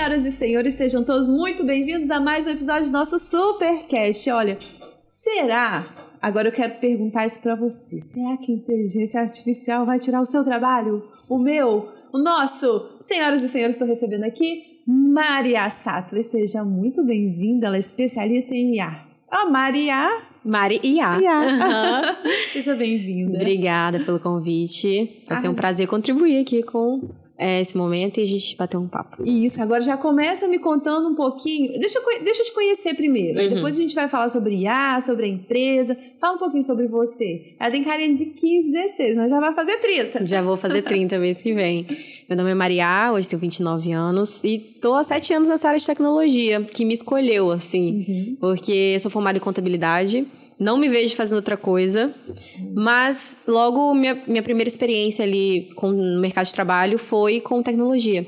Senhoras e senhores, sejam todos muito bem-vindos a mais um episódio do nosso Supercast. Olha, será... Agora eu quero perguntar isso pra você. Será que a inteligência artificial vai tirar o seu trabalho? O meu? O nosso? Senhoras e senhores, estou recebendo aqui Maria Sattler. Seja muito bem-vinda, ela é especialista em IA. Maria IA. Uhum. Seja bem-vinda. Obrigada pelo convite. Vai ser um prazer contribuir aqui com esse momento e a gente bater um papo. Isso, agora já começa me contando um pouquinho. Deixa eu te conhecer primeiro. Aí depois a gente vai falar sobre IA, sobre a empresa. Fala um pouquinho sobre você. Ela tem carinha de 15, 16, mas já vai fazer 30. Já vou fazer 30 mês que vem. Meu nome é Maria, hoje tenho 29 anos e tô há 7 anos nessa área de tecnologia, que me escolheu, assim, porque eu sou formada em contabilidade. Não me vejo fazendo outra coisa, mas logo minha primeira experiência ali no mercado de trabalho foi com tecnologia.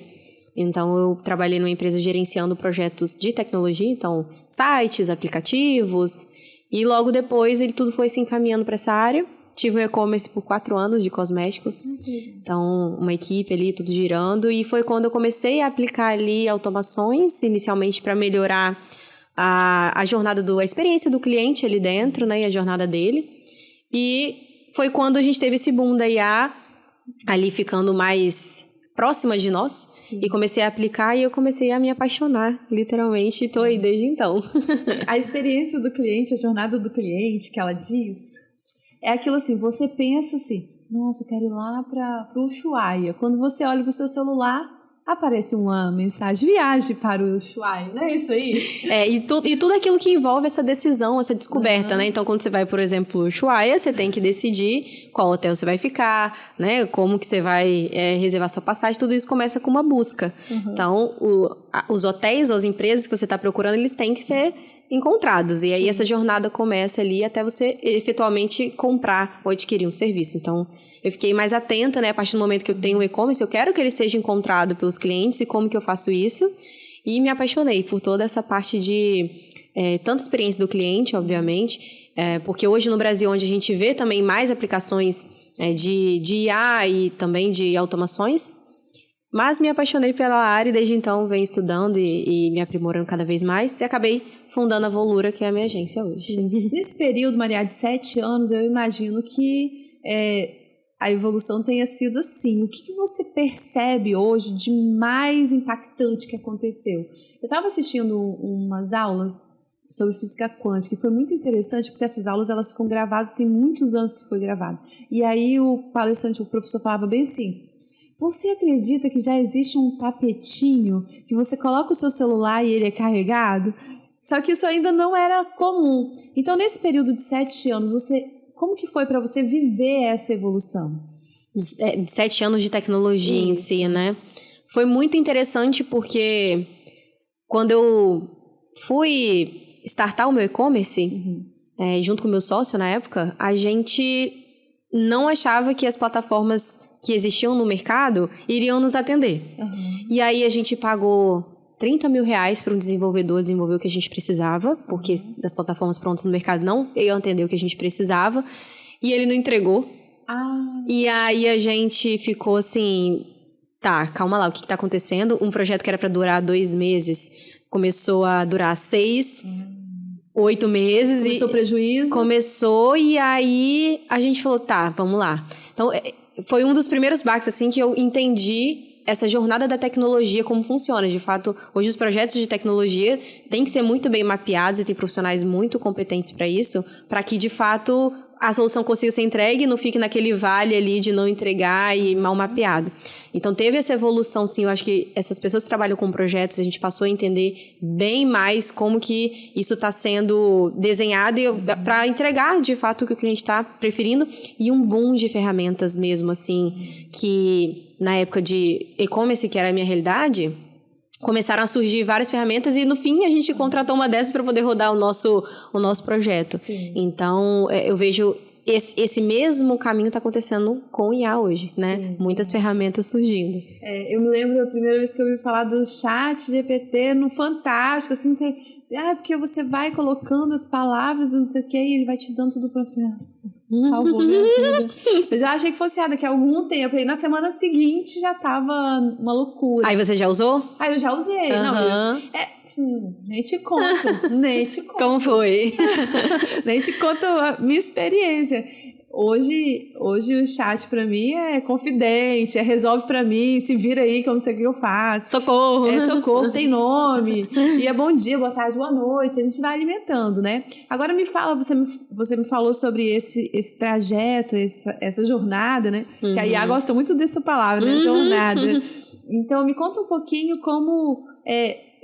Então, eu trabalhei numa empresa gerenciando projetos de tecnologia, então, sites, aplicativos, e logo depois tudo foi se encaminhando para essa área. Tive um e-commerce por 4 anos de cosméticos, então, uma equipe ali, tudo girando, e foi quando eu comecei a aplicar ali automações, inicialmente para melhorar a jornada a experiência do cliente ali dentro, né, e a jornada dele. E foi quando a gente teve esse boom da IA ali ficando mais próxima de nós. Sim. E comecei a aplicar e eu comecei a me apaixonar, literalmente, e tô aí desde então. A experiência do cliente, a jornada do cliente que ela diz, é aquilo assim, você pensa assim, nossa, eu quero ir lá para o Ushuaia. Quando você olha para o seu celular, aparece uma mensagem, viaje para o Ushuaia, não é isso aí? E tudo aquilo que envolve essa decisão, essa descoberta, né? Então, quando você vai, por exemplo, Ushuaia, você tem que decidir qual hotel você vai ficar, né? Como que você vai reservar sua passagem, tudo isso começa com uma busca. Então, os hotéis ou as empresas que você está procurando, eles têm que ser encontrados. E aí, essa jornada começa ali até você efetualmente comprar ou adquirir um serviço. Então, eu fiquei mais atenta, né? A partir do momento que eu tenho um e-commerce, eu quero que ele seja encontrado pelos clientes e como que eu faço isso. E me apaixonei por toda essa parte de tanta experiência do cliente, obviamente, porque hoje no Brasil, onde a gente vê também mais aplicações de IA e também de automações, mas me apaixonei pela área e desde então venho estudando e me aprimorando cada vez mais e acabei fundando a Volura, que é a minha agência hoje. Nesse período, Maria, de 7 anos, eu imagino que a evolução tenha sido assim. O que você percebe hoje de mais impactante que aconteceu? Eu estava assistindo umas aulas sobre física quântica e foi muito interessante porque essas aulas elas ficam gravadas, tem muitos anos que foi gravado. E aí o palestrante, o professor falava bem assim, você acredita que já existe um tapetinho que você coloca o seu celular e ele é carregado? Só que isso ainda não era comum. Então, nesse período de 7 anos, como que foi para você viver essa evolução? 7 anos de tecnologia em si, né? Foi muito interessante porque quando eu fui startar o meu e-commerce, junto com o meu sócio na época, a gente não achava que as plataformas que existiam no mercado iriam nos atender. E aí a gente pagou 30 mil reais para um desenvolvedor desenvolver o que a gente precisava, porque das plataformas prontas no mercado não iam atender o que a gente precisava, e ele não entregou. E aí a gente ficou assim, tá, calma lá, o que está acontecendo? Um projeto que era para durar 2 meses, começou a durar 6, 8 meses. Começou prejuízo? Começou, e aí a gente falou, tá, vamos lá. Então, foi um dos primeiros baques, assim, que eu entendi essa jornada da tecnologia, como funciona. De fato, hoje os projetos de tecnologia têm que ser muito bem mapeados e tem profissionais muito competentes para isso, para que, de fato, a solução consiga ser entregue e não fique naquele vale ali de não entregar e mal mapeado. Então, teve essa evolução, sim. Eu acho que essas pessoas que trabalham com projetos, a gente passou a entender bem mais como que isso está sendo desenhado para entregar, de fato, o que o cliente está preferindo. E um boom de ferramentas mesmo, assim, que na época de e-commerce, que era a minha realidade, começaram a surgir várias ferramentas e, no fim, a gente contratou uma dessas para poder rodar o nosso projeto. Sim. Então, eu vejo esse mesmo caminho está acontecendo com o IA hoje, né? Sim. Muitas ferramentas surgindo. Eu me lembro da primeira vez que eu ouvi falar do chat GPT no Fantástico, assim, você Porque você vai colocando as palavras, não sei o quê, e ele vai te dando tudo pra nossa, salvou minha vida. Mas eu achei que fosse daqui a algum tempo. E na semana seguinte já tava uma loucura. Aí você já usou? Aí eu já usei. Não, nem te conto. Como foi? Nem te conto a minha experiência. Hoje o chat pra mim é confidente, resolve pra mim, se vira aí que eu não sei o que eu faço. Socorro! Socorro, tem nome. E é bom dia, boa tarde, boa noite. A gente vai alimentando, né? Agora me fala, você me falou sobre esse trajeto, essa jornada, né? Que a Iá gosta muito dessa palavra, né? Jornada. Então, me conta um pouquinho como...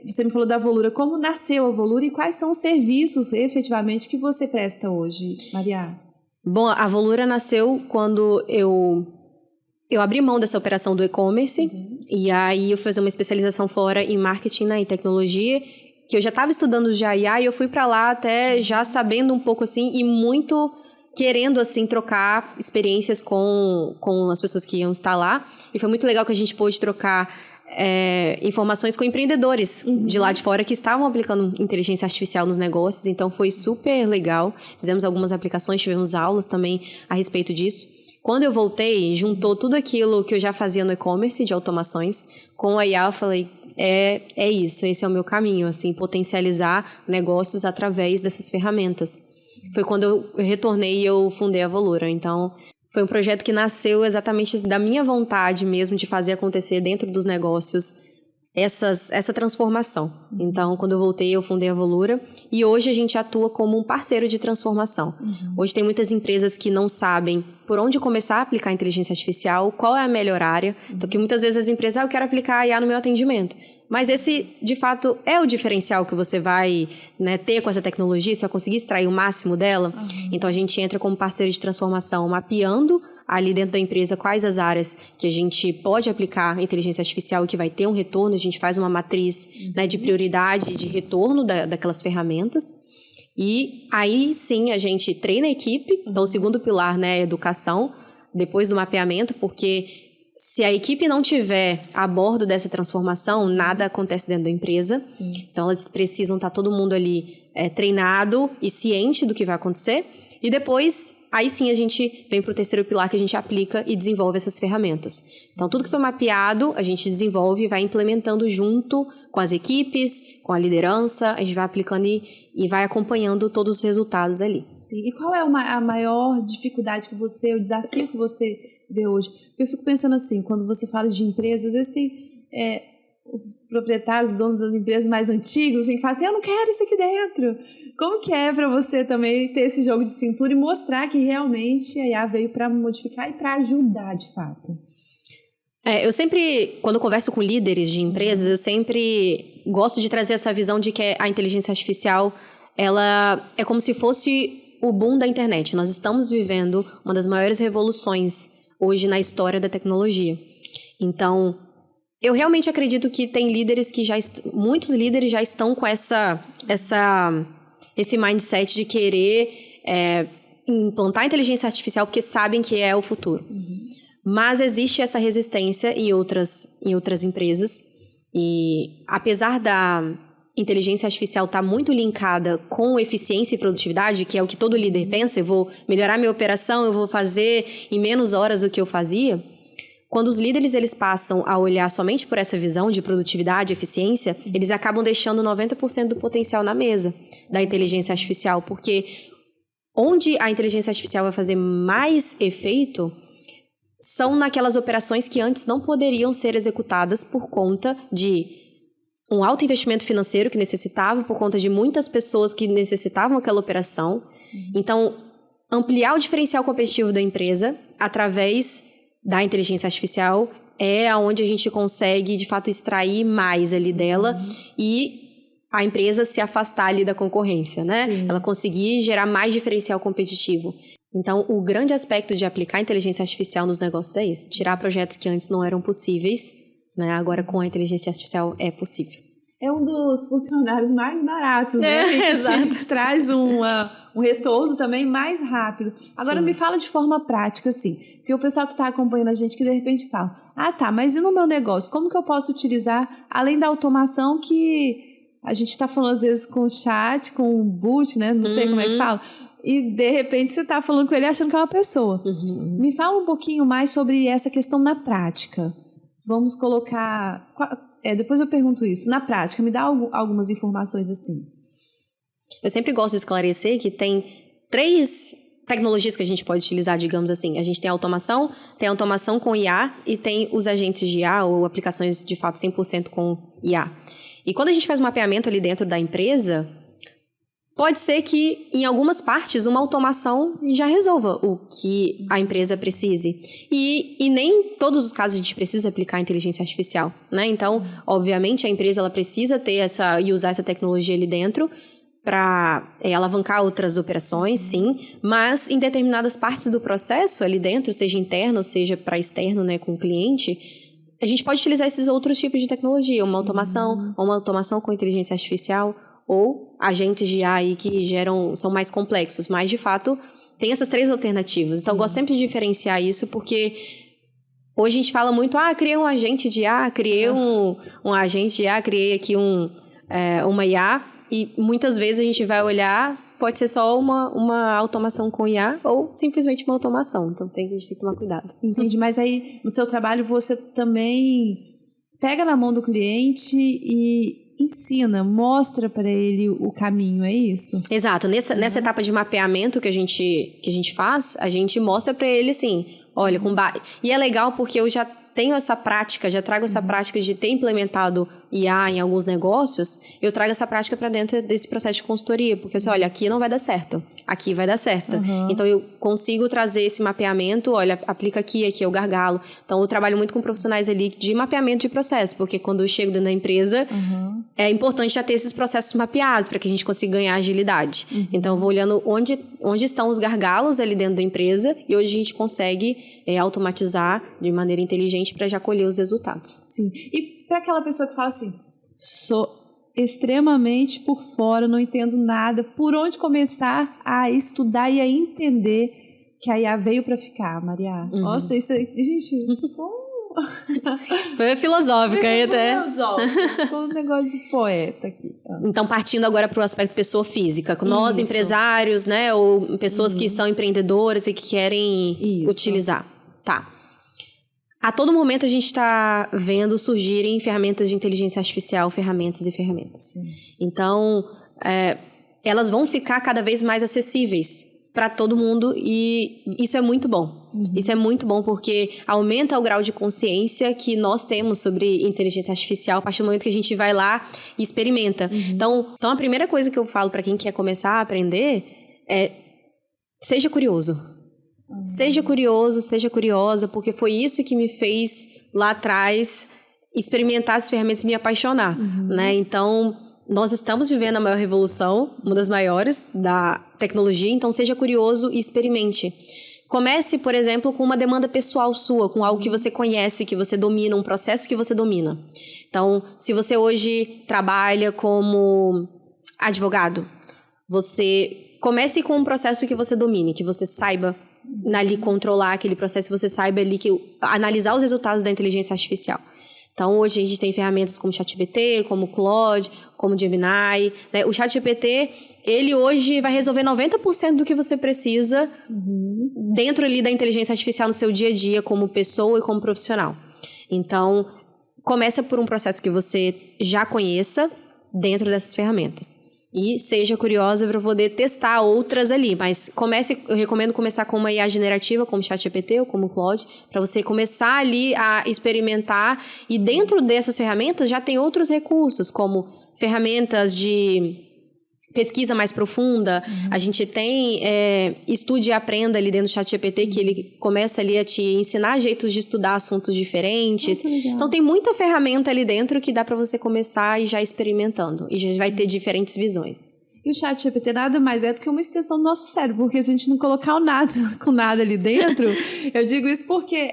você me falou da Volura, como nasceu a Volura e quais são os serviços, efetivamente, que você presta hoje, Maria? Bom, a Volura nasceu quando eu abri mão dessa operação do e-commerce, e aí eu fiz uma especialização fora em marketing, né, em tecnologia, que eu já estava estudando já, e aí eu fui para lá até já sabendo um pouco assim, e muito querendo assim trocar experiências com as pessoas que iam estar lá, e foi muito legal que a gente pôde trocar informações com empreendedores de lá de fora que estavam aplicando inteligência artificial nos negócios, então foi super legal. Fizemos algumas aplicações, tivemos aulas também a respeito disso. Quando eu voltei, juntou tudo aquilo que eu já fazia no e-commerce de automações com a IA, eu falei, é isso, esse é o meu caminho, assim, potencializar negócios através dessas ferramentas. Foi quando eu retornei e eu fundei a Volura, então... Foi um projeto que nasceu exatamente da minha vontade mesmo de fazer acontecer dentro dos negócios essa transformação. Então, quando eu voltei, eu fundei a Volura e hoje a gente atua como um parceiro de transformação. Hoje tem muitas empresas que não sabem por onde começar a aplicar a inteligência artificial, qual é a melhor área. Então, que muitas vezes as empresas, eu quero aplicar a IA no meu atendimento. Mas esse, de fato, é o diferencial que você vai, né, ter com essa tecnologia, você vai conseguir extrair o máximo dela. Então, a gente entra como parceiro de transformação, mapeando ali dentro da empresa quais as áreas que a gente pode aplicar a inteligência artificial e que vai ter um retorno. A gente faz uma matriz, né, de prioridade de retorno daquelas ferramentas. E aí, sim, a gente treina a equipe. Então, o segundo pilar, né, é a educação, depois do mapeamento, porque... Se a equipe não tiver a bordo dessa transformação, nada acontece dentro da empresa. Sim. Então, elas precisam estar todo mundo ali treinado e ciente do que vai acontecer. E depois, aí sim, a gente vem para o terceiro pilar que a gente aplica e desenvolve essas ferramentas. Então, tudo que foi mapeado, a gente desenvolve e vai implementando junto com as equipes, com a liderança. A gente vai aplicando e vai acompanhando todos os resultados ali. Sim. E qual é a maior dificuldade que você, o desafio que você vê hoje? Eu fico pensando assim, quando você fala de empresas, às vezes tem os proprietários, os donos das empresas mais antigos, assim, que falam assim, eu não quero isso aqui dentro. Como que é para você também ter esse jogo de cintura e mostrar que realmente a IA veio para modificar e para ajudar, de fato? Eu sempre, quando eu converso com líderes de empresas, eu sempre gosto de trazer essa visão de que a inteligência artificial, ela é como se fosse o boom da internet. Nós estamos vivendo uma das maiores revoluções hoje na história da tecnologia. Então, eu realmente acredito que tem líderes que muitos líderes já estão com esse mindset de querer implantar a inteligência artificial porque sabem que é o futuro. Mas existe essa resistência em outras empresas e apesar da inteligência artificial está muito linkada com eficiência e produtividade, que é o que todo líder pensa, eu vou melhorar minha operação, eu vou fazer em menos horas o que eu fazia. Quando os líderes eles passam a olhar somente por essa visão de produtividade e eficiência, eles acabam deixando 90% do potencial na mesa da inteligência artificial, porque onde a inteligência artificial vai fazer mais efeito são naquelas operações que antes não poderiam ser executadas por conta de um alto investimento financeiro que necessitava, por conta de muitas pessoas que necessitavam aquela operação. Então, ampliar o diferencial competitivo da empresa através da inteligência artificial é onde a gente consegue, de fato, extrair mais ali dela e a empresa se afastar ali da concorrência, né? Sim. Ela conseguir gerar mais diferencial competitivo. Então, o grande aspecto de aplicar a inteligência artificial nos negócios é isso, tirar projetos que antes não eram possíveis, né? Agora, com a inteligência artificial, é possível. É um dos funcionários mais baratos, né? Exato. Traz um retorno também mais rápido. Agora, me fala de forma prática, assim. Porque o pessoal que está acompanhando a gente, que de repente fala, mas e no meu negócio? Como que eu posso utilizar, além da automação que a gente está falando às vezes com o chat, com o boot, né? Não sei como é que fala. E, de repente, você está falando com ele achando que é uma pessoa. Me fala um pouquinho mais sobre essa questão na prática. Vamos colocar... depois eu pergunto isso. Na prática, me dá algumas informações assim. Eu sempre gosto de esclarecer que tem 3 tecnologias que a gente pode utilizar, digamos assim. A gente tem a automação com IA e tem os agentes de IA ou aplicações, de fato, 100% com IA. E quando a gente faz um mapeamento ali dentro da empresa... Pode ser que, em algumas partes, uma automação já resolva o que a empresa precise. E nem todos os casos a gente precisa aplicar inteligência artificial, né? Então, obviamente, a empresa ela precisa ter e usar essa tecnologia ali dentro para alavancar outras operações, sim. Mas, em determinadas partes do processo ali dentro, seja interno, seja para externo, né, com o cliente, a gente pode utilizar esses outros tipos de tecnologia. Uma automação com inteligência artificial, ou agentes de IA aí que são mais complexos. Mas, de fato, tem essas 3 alternativas. Sim. Então, eu gosto sempre de diferenciar isso, porque hoje a gente fala muito, criei um agente de IA, criei um agente de IA, criei aqui uma IA, e muitas vezes a gente vai olhar, pode ser só uma automação com IA, ou simplesmente uma automação. Então, a gente tem que tomar cuidado. Entendi, mas aí, no seu trabalho, você também pega na mão do cliente e ensina, mostra para ele o caminho, é isso? Exato. Nessa etapa de mapeamento que a gente faz, a gente mostra para ele assim, olha, e é legal porque eu já tenho essa prática, já trago essa prática de ter implementado IA em alguns negócios, eu trago essa prática para dentro desse processo de consultoria, porque assim, olha, aqui não vai dar certo, aqui vai dar certo. Então, eu consigo trazer esse mapeamento, olha, aplica aqui é o gargalo. Então, eu trabalho muito com profissionais ali de mapeamento de processo, porque quando eu chego dentro da empresa, é importante já ter esses processos mapeados, para que a gente consiga ganhar agilidade. Então, eu vou olhando onde estão os gargalos ali dentro da empresa, e hoje a gente consegue automatizar de maneira inteligente para já colher os resultados. Sim. E para aquela pessoa que fala assim, sou extremamente por fora, não entendo nada, por onde começar a estudar e a entender que a IA veio para ficar, Maria? Nossa, isso aí, gente... Foi filosófica aí até. Foi um negócio de poeta aqui. Então, partindo agora para o aspecto pessoa física, nós empresários, né, ou pessoas que são empreendedoras e que querem utilizar. Tá. A todo momento a gente está vendo surgirem ferramentas de inteligência artificial, ferramentas. Sim. Então, elas vão ficar cada vez mais acessíveis para todo mundo e isso é muito bom. Isso é muito bom porque aumenta o grau de consciência que nós temos sobre inteligência artificial a partir do momento que a gente vai lá e experimenta. Então, a primeira coisa que eu falo para quem quer começar a aprender é seja curioso. Seja curioso, seja curiosa, porque foi isso que me fez lá atrás experimentar as ferramentas e me apaixonar, né? Então, nós estamos vivendo a maior revolução, uma das maiores da tecnologia, então seja curioso e experimente. Comece, por exemplo, com uma demanda pessoal sua, com algo que você conhece, que você domina, um processo que você domina. Então, se você hoje trabalha como advogado, você comece com um processo que você domine, que você saiba ali controlar aquele processo, você saiba ali analisar os resultados da inteligência artificial. Então, hoje a gente tem ferramentas como ChatGPT, como Claude, como Gemini, né? O ChatGPT, ele hoje vai resolver 90% do que você precisa dentro ali da inteligência artificial no seu dia a dia, como pessoa e como profissional. Então, começa por um processo que você já conheça dentro dessas ferramentas. E seja curiosa para poder testar outras ali. Mas eu recomendo começar com uma IA generativa, como ChatGPT ou como Claude, para você começar ali a experimentar. E dentro dessas ferramentas já tem outros recursos, como ferramentas de pesquisa mais profunda. A gente tem Estude e Aprenda ali dentro do ChatGPT, que ele começa ali a te ensinar jeitos de estudar assuntos diferentes. Então, tem muita ferramenta ali dentro que dá para você começar e já experimentando. E já vai ter diferentes visões. E o ChatGPT nada mais é do que uma extensão do nosso cérebro, porque se a gente não colocar o nada com nada ali dentro, eu digo isso porque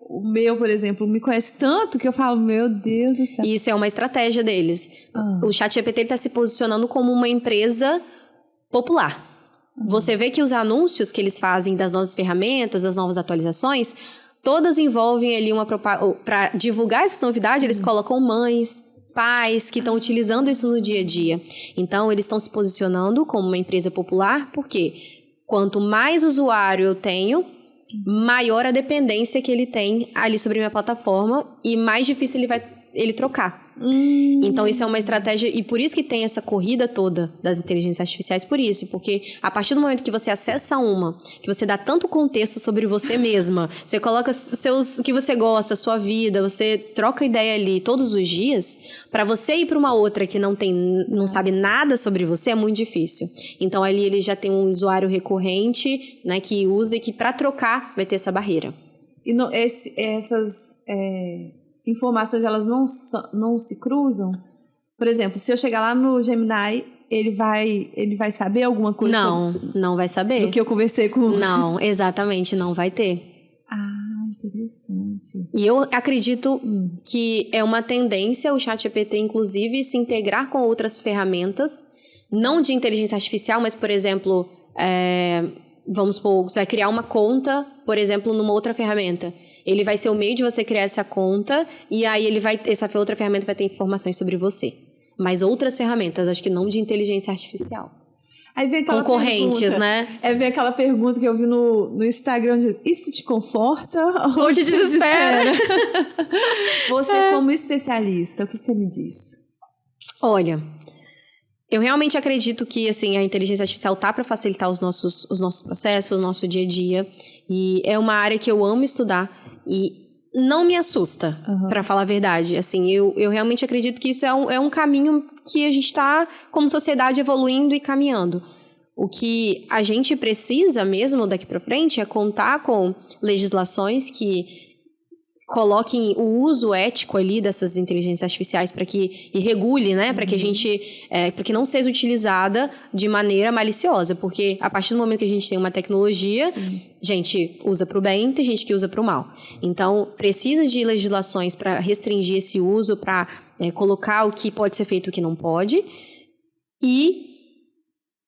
o meu, por exemplo, me conhece tanto que eu falo, meu Deus do céu. Isso é uma estratégia deles. O ChatGPT está se posicionando como uma empresa popular. Você vê que os anúncios que eles fazem das novas ferramentas, das novas atualizações, todas envolvem ali para divulgar essa novidade, eles colocam mães, pais que estão utilizando isso no dia a dia. Então, eles estão se posicionando como uma empresa popular, porque quanto mais usuário eu tenho, maior a dependência que ele tem ali sobre minha plataforma e mais difícil ele trocar. Então, isso é uma estratégia, e por isso que tem essa corrida toda das inteligências artificiais, porque a partir do momento que você acessa que você dá tanto contexto sobre você mesma, você coloca o que você gosta, a sua vida, você troca ideia ali todos os dias, para você ir para uma outra que não sabe nada sobre você, é muito difícil. Então, ali ele já tem um usuário recorrente, né, que usa e que para trocar vai ter essa barreira. E essas informações, elas não se cruzam? Por exemplo, se eu chegar lá no Gemini, ele vai saber alguma coisa? Não vai saber. Do que eu conversei com... Não, exatamente, não vai ter. Interessante. E eu acredito que é uma tendência o ChatGPT, inclusive, se integrar com outras ferramentas, não de inteligência artificial, mas, por exemplo, vamos supor, você vai criar uma conta, por exemplo, numa outra ferramenta. Ele vai ser o meio de você criar essa conta e aí essa outra ferramenta vai ter informações sobre você. Mas outras ferramentas, acho que não de inteligência artificial. Aí vem aquela concorrentes, pergunta, né? Vem aquela pergunta que eu vi no Instagram, isso te conforta ou te desespera? Você como especialista, o que você me diz? Olha, eu realmente acredito que assim, a inteligência artificial está para facilitar os nossos processos, o nosso dia a dia. E é uma área que eu amo estudar e não me assusta, para falar a verdade. Assim, eu realmente acredito que isso é um caminho que a gente está, como sociedade, evoluindo e caminhando. O que a gente precisa mesmo daqui para frente é contar com legislações que coloquem o uso ético ali dessas inteligências artificiais e regule, né? Para que a gente, para que não seja utilizada de maneira maliciosa, porque a partir do momento que a gente tem uma tecnologia, gente usa para o bem, tem gente que usa para o mal. Então, precisa de legislações para restringir esse uso, para colocar o que pode ser feito e o que não pode, e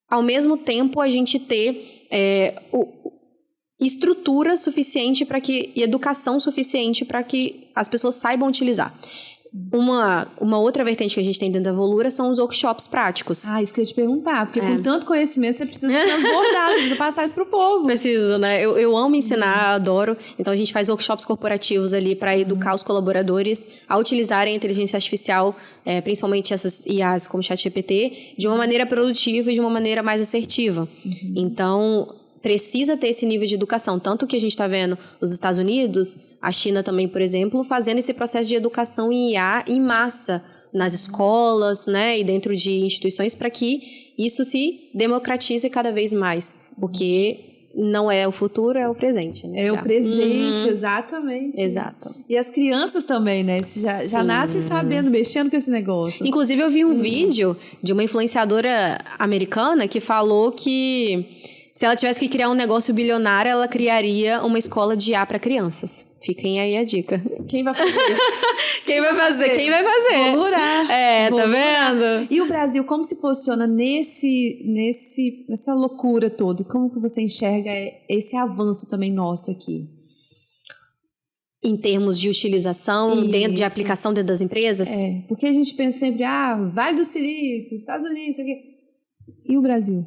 ao mesmo tempo a gente ter estrutura suficiente e educação suficiente para que as pessoas saibam utilizar. Uma outra vertente que a gente tem dentro da Evolura são os workshops práticos. Isso que eu ia te perguntar, porque com tanto conhecimento você precisa transbordar, você precisa passar isso pro povo. Preciso, né? Eu amo ensinar, adoro. Então a gente faz workshops corporativos ali para educar os colaboradores a utilizarem a inteligência artificial, principalmente essas IAs como ChatGPT, de uma maneira produtiva e de uma maneira mais assertiva. Então, precisa ter esse nível de educação. Tanto que a gente está vendo os Estados Unidos, a China também, por exemplo, fazendo esse processo de educação em IA em massa nas escolas, né, e dentro de instituições para que isso se democratize cada vez mais. Porque não é o futuro, é o presente. Né? É o presente, exatamente. Exato. E as crianças também, né? Já nascem sabendo, mexendo com esse negócio. Inclusive, eu vi um vídeo de uma influenciadora americana que falou que se ela tivesse que criar um negócio bilionário, ela criaria uma escola de IA para crianças. Fiquem aí a dica. Quem vai fazer? Quem vai fazer? Quem vai fazer? Evolurar. Tá vendo? E o Brasil, como se posiciona nessa loucura toda? Como que você enxerga esse avanço também nosso aqui? Em termos de utilização, dentro de aplicação dentro das empresas? Porque a gente pensa sempre, Vale do Silício, Estados Unidos, isso aqui. E o Brasil?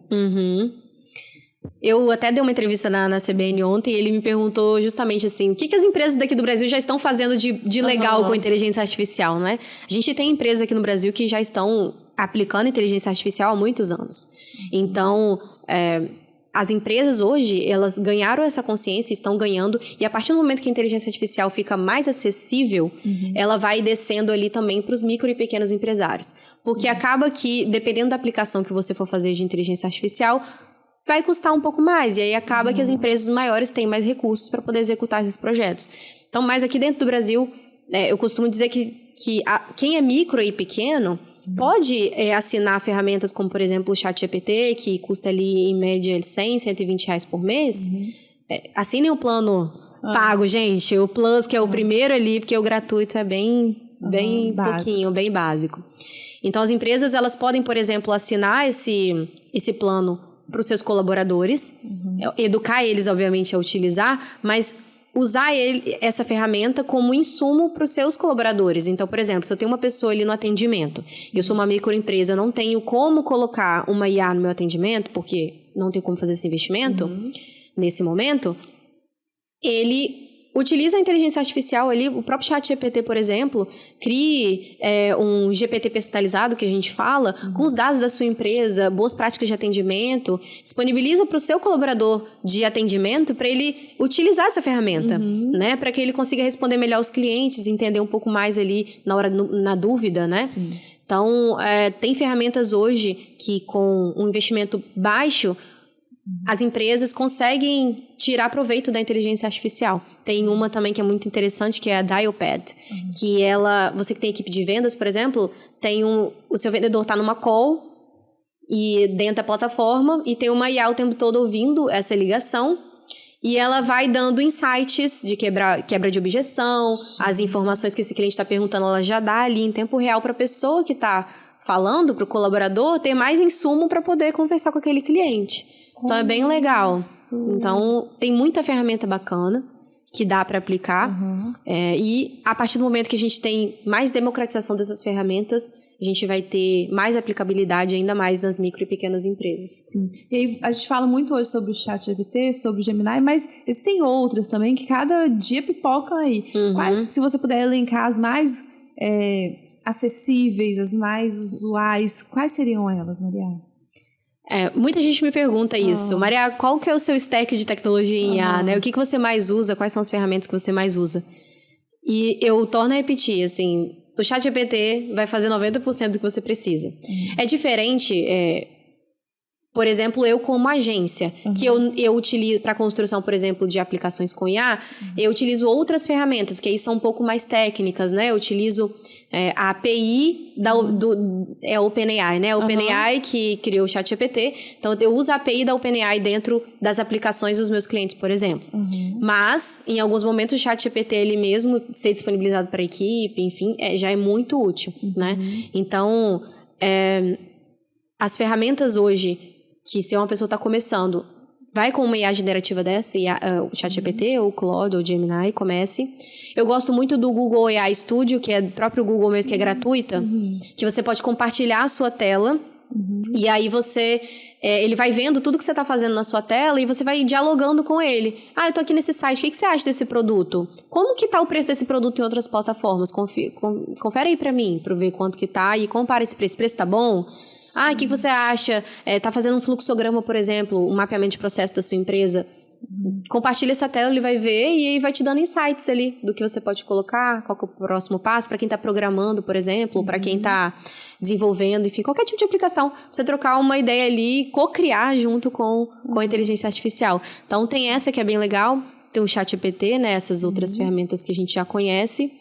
Eu até dei uma entrevista na CBN ontem e ele me perguntou justamente assim, o que as empresas daqui do Brasil já estão fazendo de legal com a inteligência artificial, né? A gente tem empresas aqui no Brasil que já estão aplicando inteligência artificial há muitos anos. Então, as empresas hoje, elas ganharam essa consciência, estão ganhando, e a partir do momento que a inteligência artificial fica mais acessível, ela vai descendo ali também para os micro e pequenos empresários. Porque acaba que, dependendo da aplicação que você for fazer de inteligência artificial, vai custar um pouco mais, e aí acaba que as empresas maiores têm mais recursos para poder executar esses projetos. Então, mas aqui dentro do Brasil, eu costumo dizer que quem é micro e pequeno pode assinar ferramentas como, por exemplo, o ChatGPT, que custa ali em média 100, 120 reais por mês. Assinem o plano pago, gente. O Plus, que é o primeiro ali, porque o gratuito é bem pouquinho, bem básico. Então, as empresas, elas podem, por exemplo, assinar esse plano para os seus colaboradores, educar eles, obviamente, a utilizar, mas usar essa ferramenta como insumo para os seus colaboradores. Então, por exemplo, se eu tenho uma pessoa ali no atendimento, eu sou uma microempresa, eu não tenho como colocar uma IA no meu atendimento, porque não tenho como fazer esse investimento nesse momento, ele utiliza a inteligência artificial ali, o próprio ChatGPT, por exemplo, crie um GPT personalizado, que a gente fala, com os dados da sua empresa, boas práticas de atendimento, disponibiliza para o seu colaborador de atendimento para ele utilizar essa ferramenta, né? Para que ele consiga responder melhor aos clientes, entender um pouco mais ali na dúvida, né? Sim. Então, tem ferramentas hoje que com um investimento baixo, as empresas conseguem tirar proveito da inteligência artificial. Tem uma também que é muito interessante, que é a Dialpad, que você que tem equipe de vendas, por exemplo, o seu vendedor está numa call e dentro da plataforma e tem uma IA o tempo todo ouvindo essa ligação e ela vai dando insights de quebra de objeção, as informações que esse cliente está perguntando, ela já dá ali em tempo real para a pessoa que está falando, para o colaborador, ter mais insumo para poder conversar com aquele cliente. Então, é bem legal. Então, tem muita ferramenta bacana que dá para aplicar. E a partir do momento que a gente tem mais democratização dessas ferramentas, a gente vai ter mais aplicabilidade ainda mais nas micro e pequenas empresas. Sim. E aí, a gente fala muito hoje sobre o ChatGPT, sobre o Gemini, mas existem outras também que cada dia pipocam aí. Quais, se você puder elencar as mais acessíveis, as mais usuais, quais seriam elas, Maria? Muita gente me pergunta isso. Maria, qual que é o seu stack de tecnologia em IA, né? O que você mais usa? Quais são as ferramentas que você mais usa? E eu torno a repetir, assim, o ChatGPT vai fazer 90% do que você precisa. É diferente, por exemplo, eu como agência, que eu utilizo para construção, por exemplo, de aplicações com IA, eu utilizo outras ferramentas, que aí são um pouco mais técnicas, né? Eu utilizo a API da OpenAI, né? A OpenAI que criou o ChatGPT. Então, eu uso a API da OpenAI dentro das aplicações dos meus clientes, por exemplo. Mas, em alguns momentos, o ChatGPT, ele mesmo ser disponibilizado para a equipe, enfim, já é muito útil, né? Então, as ferramentas hoje, que se uma pessoa está começando, vai com uma IA generativa dessa, o ChatGPT, ou o Claude, ou o Gemini, comece. Eu gosto muito do Google AI Studio, que é do próprio Google mesmo, que é gratuita, que você pode compartilhar a sua tela, e aí ele vai vendo tudo que você está fazendo na sua tela e você vai dialogando com ele. Eu estou aqui nesse site, o que você acha desse produto? Como que está o preço desse produto em outras plataformas? Confere aí para mim, para ver quanto que está e compara esse preço. Esse preço está bom? O que você acha? Tá fazendo um fluxograma, por exemplo, um mapeamento de processo da sua empresa. Compartilha essa tela, ele vai ver e aí vai te dando insights ali do que você pode colocar, qual que é o próximo passo, para quem está programando, por exemplo, para quem está desenvolvendo, enfim, qualquer tipo de aplicação. Você trocar uma ideia ali e co-criar junto com a inteligência artificial. Então, tem essa que é bem legal, tem o ChatGPT, né, essas outras ferramentas que a gente já conhece.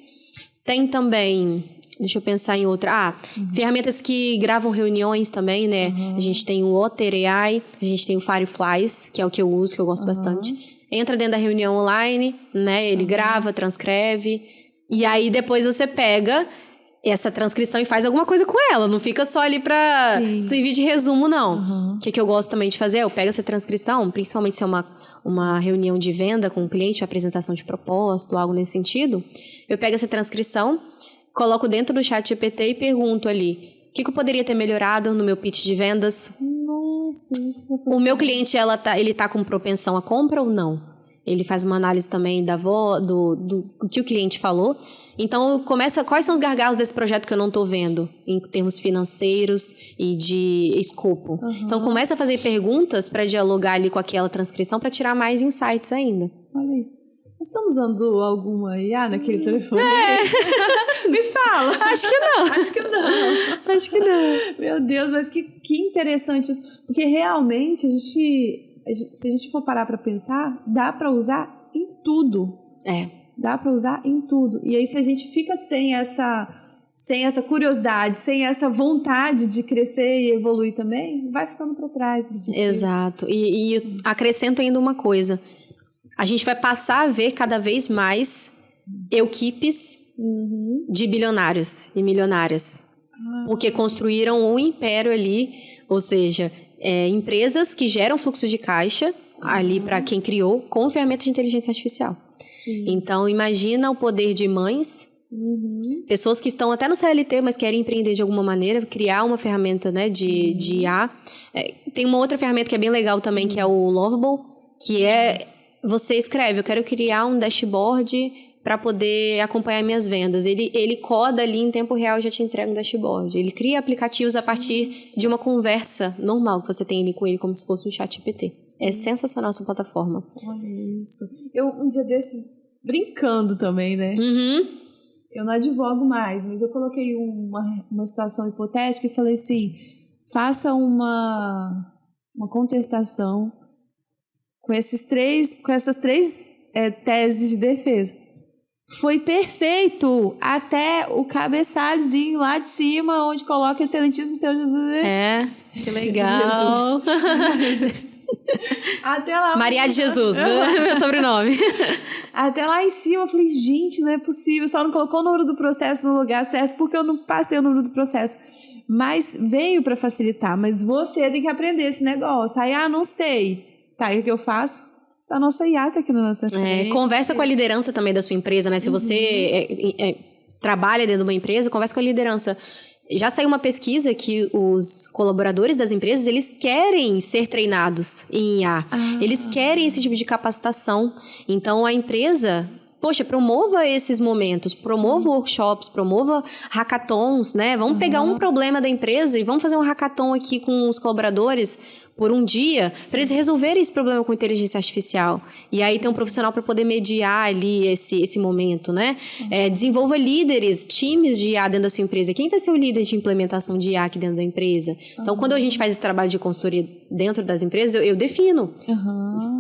Tem também... Deixa eu pensar em outra. Ferramentas que gravam reuniões também, né? A gente tem o Otter AI, a gente tem o Fireflies, que é o que eu uso, que eu gosto bastante. Entra dentro da reunião online, né? Ele grava, transcreve. E aí, depois você pega essa transcrição e faz alguma coisa com ela. Não fica só ali pra servir de resumo, não. O que eu gosto também de fazer? Eu pego essa transcrição, principalmente se é uma reunião de venda com o cliente, uma apresentação de propósito, algo nesse sentido. Eu pego essa transcrição, coloco dentro do ChatGPT e pergunto ali, o que eu poderia ter melhorado no meu pitch de vendas? Nossa, isso é o meu cliente, ele tá com propensão à compra ou não? Ele faz uma análise também do que o cliente falou. Então, quais são os gargalos desse projeto que eu não estou vendo, em termos financeiros e de escopo? Então, começa a fazer perguntas para dialogar ali com aquela transcrição para tirar mais insights ainda. Olha isso. Nós estamos usando alguma IA naquele telefone? Me fala. Acho que não. Acho que não. Meu Deus, mas que interessante isso. Porque realmente, se a gente for parar para pensar, dá para usar em tudo. Dá para usar em tudo. E aí, se a gente fica sem essa curiosidade, sem essa vontade de crescer e evoluir também, vai ficando para trás. Exato. E acrescento ainda uma coisa. A gente vai passar a ver cada vez mais equipes de bilionários e milionárias. Porque construíram um império ali, ou seja, empresas que geram fluxo de caixa ali para quem criou com ferramentas de inteligência artificial. Sim. Então, imagina o poder de mães, pessoas que estão até no CLT, mas querem empreender de alguma maneira, criar uma ferramenta, né, de IA. Tem uma outra ferramenta que é bem legal também, que é o Lovable, que é, você escreve, eu quero criar um dashboard para poder acompanhar minhas vendas. Ele coda ali em tempo real e já te entrega um dashboard. Ele cria aplicativos a partir de uma conversa normal que você tem ali com ele, como se fosse um chat GPT. É sensacional essa plataforma. Olha isso. Eu, um dia desses, brincando também, né? Eu não advogo mais, mas eu coloquei uma situação hipotética e falei assim, faça uma contestação com essas três teses de defesa. Foi perfeito até o cabeçalhozinho lá de cima, onde coloca excelentíssimo Senhor Jesus. Que legal. Até lá. Maria de Jesus, meu sobrenome. Até lá em cima, eu falei, gente, não é possível. Só não colocou o número do processo no lugar certo, porque eu não passei o número do processo. Mas veio para facilitar. Mas você tem que aprender esse negócio. Aí, não sei. Tá, e o que eu faço? A nossa IA tá aqui na nossa frente. Conversa com a liderança também da sua empresa, né? Se você trabalha dentro de uma empresa, conversa com a liderança. Já saiu uma pesquisa que os colaboradores das empresas, eles querem ser treinados em IA. Eles querem esse tipo de capacitação. Então, a empresa... Poxa, promova esses momentos, promova workshops, promova hackathons, né? Vamos pegar um problema da empresa e vamos fazer um hackathon aqui com os colaboradores por um dia, para eles resolverem esse problema com inteligência artificial. E aí tem um profissional para poder mediar ali esse momento, né? Desenvolva líderes, times de IA dentro da sua empresa. Quem vai ser o líder de implementação de IA aqui dentro da empresa? Então, quando a gente faz esse trabalho de consultoria dentro das empresas, eu defino.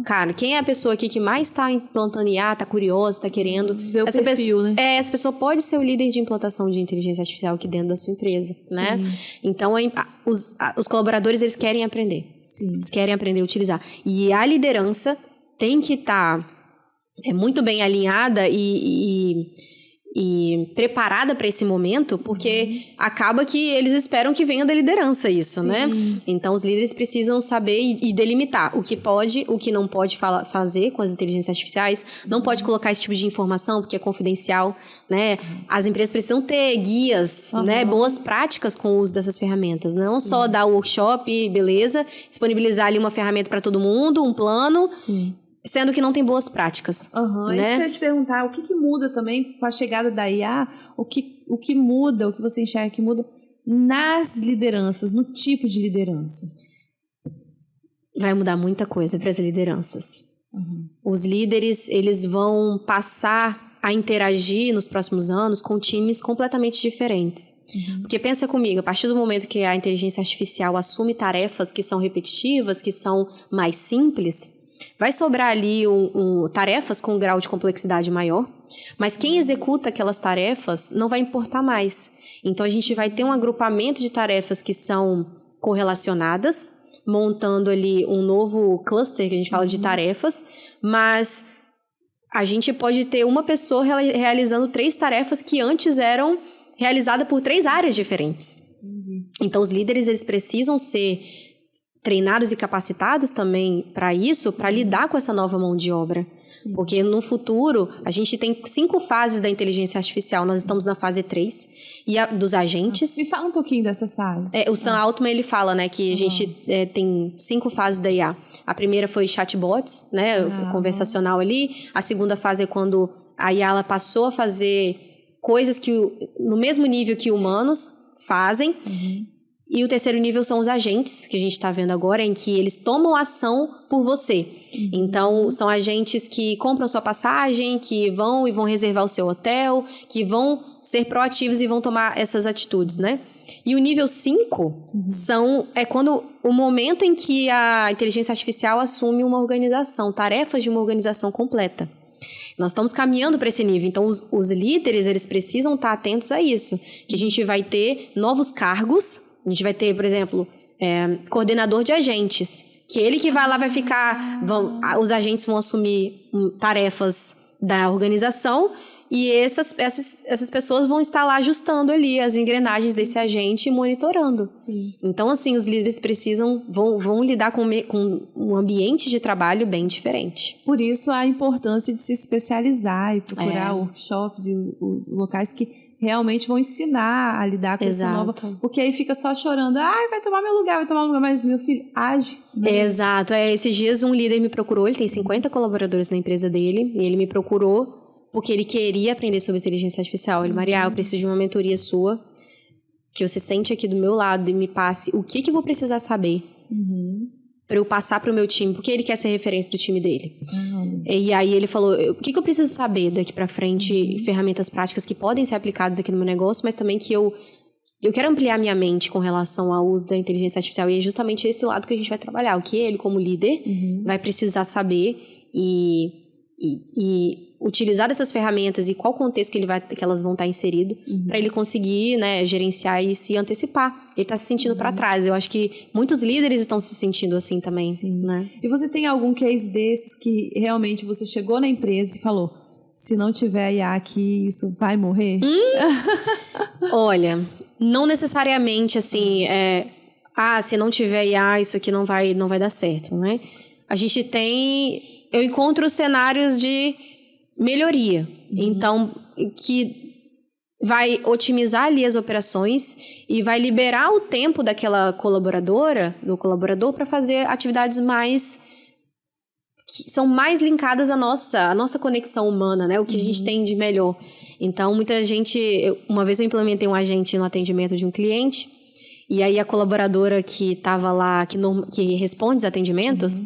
Cara, quem é a pessoa aqui que mais está implantando IA, está curiosa, está querendo... Ver o perfil, né? Essa pessoa pode ser o líder de implantação de inteligência artificial aqui dentro da sua empresa, né? Então, os colaboradores, eles querem aprender. Eles querem aprender a utilizar. E a liderança tem que estar muito bem alinhada e preparada para esse momento, porque acaba que eles esperam que venha da liderança isso, né? Então, os líderes precisam saber e delimitar o que pode, o que não pode fazer com as inteligências artificiais, não pode colocar esse tipo de informação, porque é confidencial, né? As empresas precisam ter guias, né? Boas práticas com o uso dessas ferramentas. Não só dar o workshop, beleza, disponibilizar ali uma ferramenta para todo mundo, um plano... Sendo que não tem boas práticas. Né? Isso que eu ia te perguntar, o que muda também com a chegada da IA? O que muda, o que você enxerga que muda nas lideranças, no tipo de liderança? Vai mudar muita coisa para as lideranças. Os líderes, eles vão passar a interagir nos próximos anos com times completamente diferentes. Porque pensa comigo, a partir do momento que a inteligência artificial assume tarefas que são repetitivas, que são mais simples... Vai sobrar ali tarefas com um grau de complexidade maior, mas quem executa aquelas tarefas não vai importar mais. Então, a gente vai ter um agrupamento de tarefas que são correlacionadas, montando ali um novo cluster, que a gente fala de tarefas, mas a gente pode ter uma pessoa realizando 3 tarefas que antes eram realizadas por 3 áreas diferentes. Então, os líderes, eles precisam ser... treinados e capacitados também para isso, para lidar com essa nova mão de obra. Porque no futuro, a gente tem 5 fases da inteligência artificial. Nós estamos na fase 3, e dos agentes... Me fala um pouquinho dessas fases. O Sam Altman, ele fala, né, que a gente tem 5 fases da IA. A primeira foi chatbots, né, conversacional ali. A segunda fase é quando a IA ela passou a fazer coisas que no mesmo nível que humanos fazem. E o terceiro nível são os agentes, que a gente está vendo agora, em que eles tomam ação por você. Então, são agentes que compram sua passagem, que vão reservar o seu hotel, que vão ser proativos e vão tomar essas atitudes, né? E o nível 5 é quando o momento em que a inteligência artificial assume uma organização, tarefas de uma organização completa. Nós estamos caminhando para esse nível. Então, os líderes, eles precisam estar atentos a isso. Que a gente vai ter novos cargos. A gente vai ter, por exemplo, coordenador de agentes, que ele que vai lá, vai ficar... os agentes vão assumir tarefas da organização e essas pessoas vão estar lá ajustando ali as engrenagens desse agente e monitorando. Sim. Então, assim, os líderes vão lidar com um ambiente de trabalho bem diferente. Por isso, a importância de se especializar e procurar workshops e os locais que realmente vão ensinar a lidar com essa nova... Porque aí fica só chorando, vai tomar meu lugar, mas meu filho age. Exato. Esses dias um líder me procurou, ele tem 50 colaboradores na empresa dele, e ele me procurou porque ele queria aprender sobre inteligência artificial. Ele, Maria, eu preciso de uma mentoria sua, que você sente aqui do meu lado e me passe o que eu vou precisar saber para eu passar para o meu time, porque ele quer ser referência do time dele. E aí ele falou, o que eu preciso saber daqui para frente, ferramentas práticas que podem ser aplicadas aqui no meu negócio, mas também que eu quero ampliar minha mente com relação ao uso da inteligência artificial, e é justamente esse lado que a gente vai trabalhar, o que ele, como líder, vai precisar saber e utilizar dessas ferramentas e qual contexto que elas vão estar inseridas para ele conseguir, né, gerenciar e se antecipar. Ele está se sentindo para trás. Eu acho que muitos líderes estão se sentindo assim também. Sim. Né? E você tem algum case desses que realmente você chegou na empresa e falou, se não tiver IA aqui, isso vai morrer? Olha, não necessariamente assim, se não tiver IA, isso aqui não vai dar certo, né? A gente eu encontro cenários de melhoria. Então, que vai otimizar ali as operações e vai liberar o tempo daquela colaboradora, do colaborador, para fazer atividades que são mais linkadas à nossa conexão humana, né? O que a gente tem de melhor. Então, muita gente... Uma vez eu implementei um agente no atendimento de um cliente, e aí a colaboradora que estava lá, que responde os atendimentos...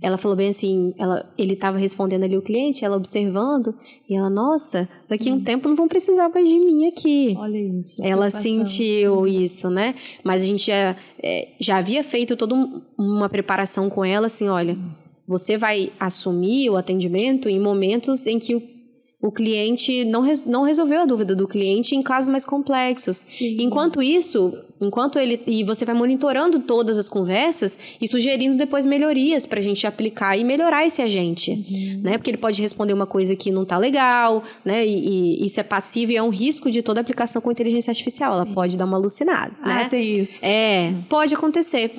Ela falou bem assim, ele estava respondendo ali o cliente, ela observando, e ela, nossa, daqui a um tempo não vão precisar mais de mim aqui. Olha isso. Ela sentiu isso, né? Mas a gente já havia feito toda uma preparação com ela, assim, olha, você vai assumir o atendimento em momentos em que o cliente não resolveu a dúvida do cliente em casos mais complexos. Sim. Enquanto e você vai monitorando todas as conversas e sugerindo depois melhorias para a gente aplicar e melhorar esse agente, né? Porque ele pode responder uma coisa que não está legal, né? E isso é passivo e é um risco de toda aplicação com inteligência artificial. Ela pode dar uma alucinada, né? Tem isso. Pode acontecer.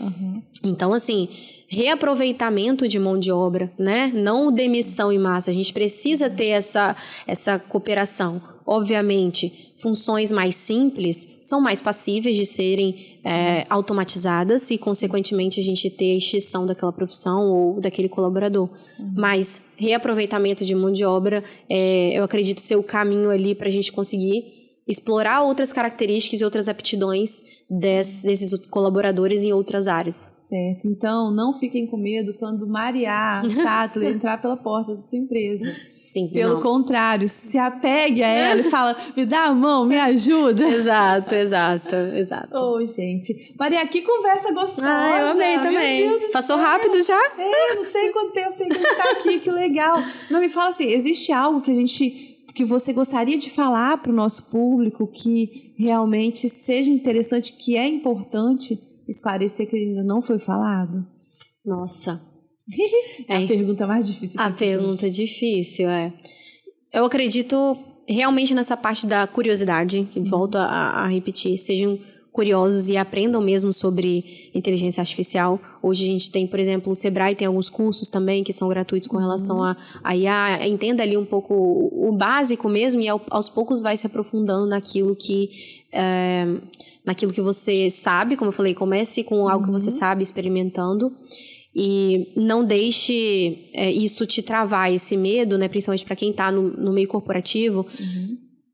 Então, assim... reaproveitamento de mão de obra, né? Não demissão em massa. A gente precisa ter essa cooperação. Obviamente, funções mais simples são mais passíveis de serem automatizadas e, consequentemente, a gente ter a extinção daquela profissão ou daquele colaborador. Mas reaproveitamento de mão de obra, eu acredito ser o caminho ali para a gente conseguir explorar outras características e outras aptidões desses colaboradores em outras áreas. Certo. Então, não fiquem com medo quando Maria Sattler entrar pela porta da sua empresa. Sim. Pelo contrário, se apegue a ela e fala, me dá a mão, me ajuda. Exato. Gente. Maria, que conversa gostosa. Eu amei também. Passou rápido já? Não sei quanto tempo tem que estar aqui, que legal. Não, me fala assim, existe algo que você gostaria de falar para o nosso público que realmente seja interessante, que é importante esclarecer que ainda não foi falado? Nossa. A pergunta mais difícil. A pergunta difícil, Eu acredito realmente nessa parte da curiosidade, que volto a repetir, sejam curiosos e aprendam mesmo sobre inteligência artificial. Hoje a gente tem, por exemplo, o Sebrae tem alguns cursos também que são gratuitos com relação a IA. Entenda ali um pouco o básico mesmo e aos poucos vai se aprofundando naquilo que você sabe. Como eu falei, comece com algo que você sabe, experimentando. E não deixe isso te travar, esse medo, né, principalmente para quem está no meio corporativo.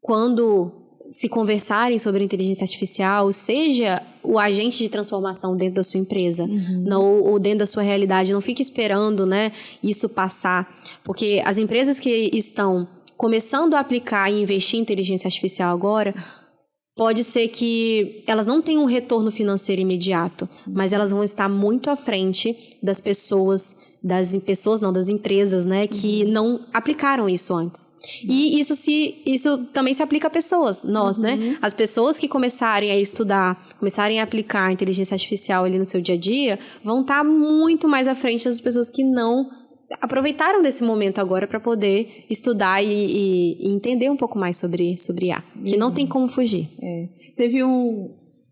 Quando se conversarem sobre inteligência artificial, seja o agente de transformação dentro da sua empresa, ou dentro da sua realidade. Não fique esperando, né, isso passar. Porque as empresas que estão começando a aplicar e investir em inteligência artificial agora, pode ser que elas não tenham um retorno financeiro imediato, mas elas vão estar muito à frente das das empresas, né, que não aplicaram isso antes. E isso também se aplica a pessoas, nós, né? As pessoas que começarem a estudar, começarem a aplicar a inteligência artificial ali no seu dia a dia, vão estar muito mais à frente das pessoas que não aproveitaram desse momento agora para poder estudar e entender um pouco mais sobre IA, que não tem como fugir. Teve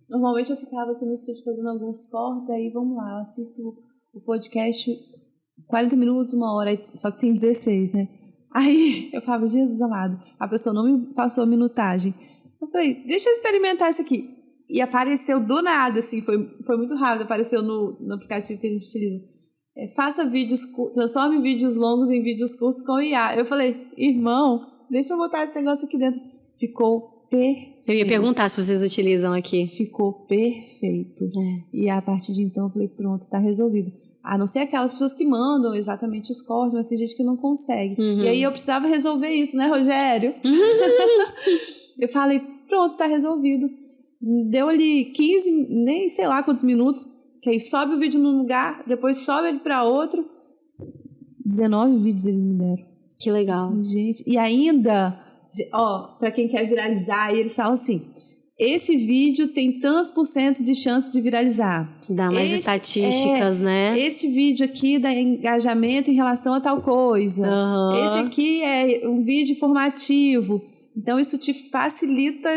Normalmente eu ficava aqui no estúdio fazendo alguns cortes, aí vamos lá, eu assisto o podcast 40 minutos, 1 hora, só que tem 16, né? Aí eu falava, Jesus amado, a pessoa não me passou a minutagem. Eu falei, deixa eu experimentar isso aqui. E apareceu do nada, assim, foi muito rápido, apareceu no aplicativo que a gente utiliza. Faça vídeos curtos, transforme vídeos longos em vídeos curtos com IA. Eu falei, irmão, deixa eu botar esse negócio aqui dentro. Ficou perfeito. Eu ia perguntar se vocês utilizam aqui. Ficou perfeito. E a partir de então eu falei, pronto, tá resolvido. A não ser aquelas pessoas que mandam exatamente os cortes, mas tem gente que não consegue. E aí eu precisava resolver isso, né, Rogério? Eu falei, pronto, tá resolvido. Deu ali 15, nem sei lá quantos minutos, que aí sobe o vídeo num lugar, depois sobe ele para outro. 19 vídeos eles me deram. Que legal. Gente, e ainda, para quem quer viralizar, eles falam assim, esse vídeo tem tantos % de chance de viralizar. Dá mais estatísticas, né? Esse vídeo aqui dá engajamento em relação a tal coisa. Esse aqui é um vídeo informativo. Então, isso te facilita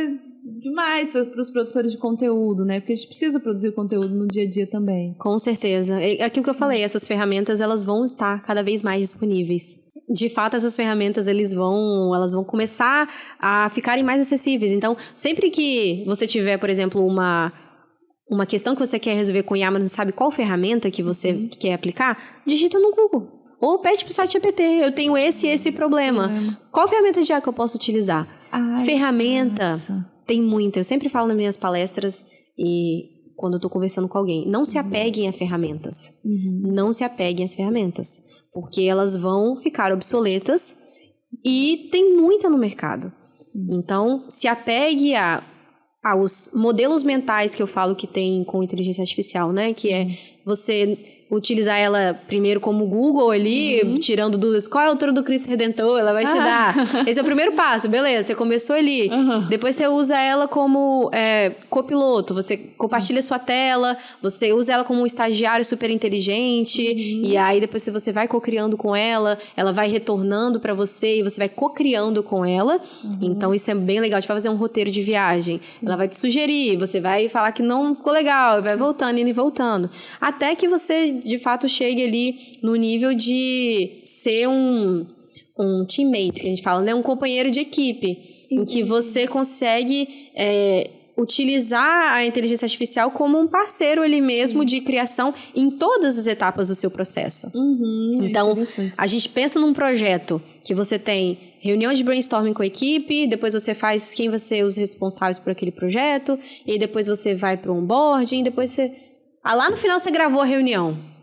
demais para os produtores de conteúdo, né? Porque a gente precisa produzir conteúdo no dia a dia também. Com certeza. É aquilo que eu falei, essas ferramentas, elas vão estar cada vez mais disponíveis. De fato, essas ferramentas, elas vão começar a ficarem mais acessíveis. Então, sempre que você tiver, por exemplo, uma questão que você quer resolver com IA, mas não sabe qual ferramenta que você quer aplicar, digita no Google. Ou pede para o ChatGPT, eu tenho esse problema. Qual ferramenta de IA que eu posso utilizar? Ferramenta, tem muita. Eu sempre falo nas minhas palestras e quando eu estou conversando com alguém, não se apeguem a ferramentas. Não se apeguem às ferramentas. Porque elas vão ficar obsoletas e tem muita no mercado. Então, se apegue aos modelos mentais que eu falo que tem com inteligência artificial, né? Que é você utilizar ela primeiro como Google ali, tirando dúvidas. Qual é a altura do Cristo Redentor? Ela vai te dar. Esse é o primeiro passo, beleza. Você começou ali. Depois você usa ela como copiloto. Você compartilha sua tela. Você usa ela como um estagiário super inteligente. E aí depois você vai co-criando com ela. Ela vai retornando para você e você vai co-criando com ela. Então isso é bem legal. A gente vai fazer um roteiro de viagem. Ela vai te sugerir. Você vai falar que não ficou legal. Vai voltando, indo e voltando. Até que você de fato chegue ali no nível de ser um teammate, que a gente fala, né? Um companheiro de equipe, em que você consegue utilizar a inteligência artificial como um parceiro ali mesmo de criação em todas as etapas do seu processo. Então, a gente pensa num projeto que você tem reunião de brainstorming com a equipe, depois você faz quem vai ser os responsáveis por aquele projeto, e depois você vai para o onboarding, depois você... lá no final você gravou a reunião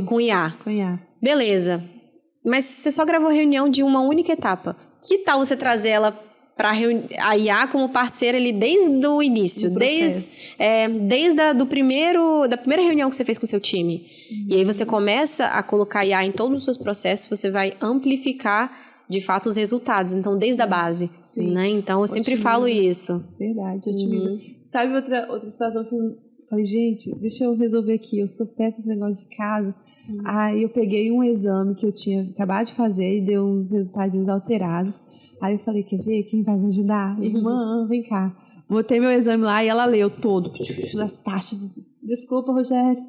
com IA. Beleza. Mas você só gravou a reunião de uma única etapa. Que tal você trazer ela para a IA como parceira ali desde o início? Desde da primeira reunião que você fez com o seu time. E aí você começa a colocar IA em todos os seus processos, você vai amplificar, de fato, os resultados. Então, desde a base. Né? Então, eu sempre falo isso. Verdade, otimiza. Sabe outra situação que eu fiz... Falei, gente, deixa eu resolver aqui, eu sou péssima nesse negócio de casa. Aí eu peguei um exame que eu tinha acabado de fazer e deu uns resultados alterados. Aí eu falei, quer ver? Quem vai me ajudar? Irmã, vem cá. Botei meu exame lá e ela leu todo. As taxas. Desculpa, Rogério.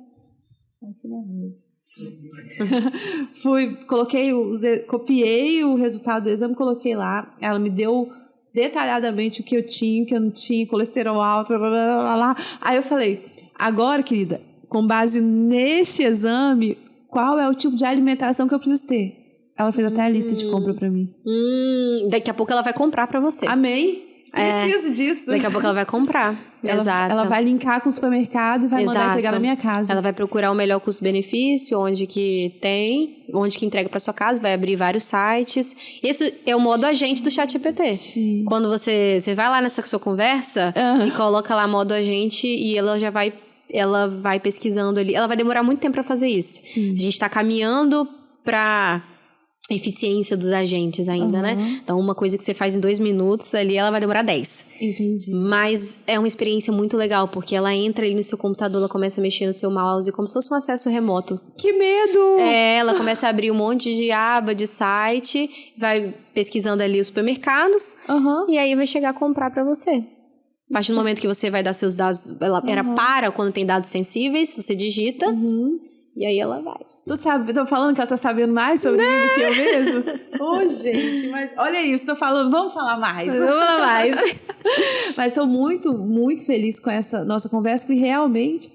Copiei o resultado do exame, coloquei lá. Ela me deu... detalhadamente o que eu tinha, o que eu não tinha, colesterol alto, blá, blá, blá, blá. Aí eu falei, agora, querida, com base neste exame, qual é o tipo de alimentação que eu preciso ter? Ela fez até a lista de compra pra mim. Daqui a pouco ela vai comprar pra você. Amém? Preciso disso. Daqui a pouco ela vai comprar. Exato. Ela vai linkar com o supermercado e vai mandar entregar na minha casa. Ela vai procurar o melhor custo-benefício, onde que entrega para sua casa, vai abrir vários sites. Esse é o modo agente do ChatGPT. Quando você vai lá nessa sua conversa e coloca lá modo agente e ela vai pesquisando ali. Ela vai demorar muito tempo para fazer isso. A gente está caminhando para eficiência dos agentes ainda, né? Então, uma coisa que você faz em 2 minutos, ali ela vai demorar 10. Entendi. Mas é uma experiência muito legal, porque ela entra ali no seu computador, ela começa a mexer no seu mouse, como se fosse um acesso remoto. Que medo! Ela começa a abrir um monte de aba, de site, vai pesquisando ali os supermercados, e aí vai chegar a comprar pra você. A partir do momento que você vai dar seus dados, ela para quando tem dados sensíveis, você digita, e aí ela vai. Tu sabe, tô falando que ela tá sabendo mais sobre mim do que eu mesmo? Ô, gente, mas olha isso, tô falando, vamos falar mais. Vamos falar mais. Mas tô muito, muito feliz com essa nossa conversa, porque realmente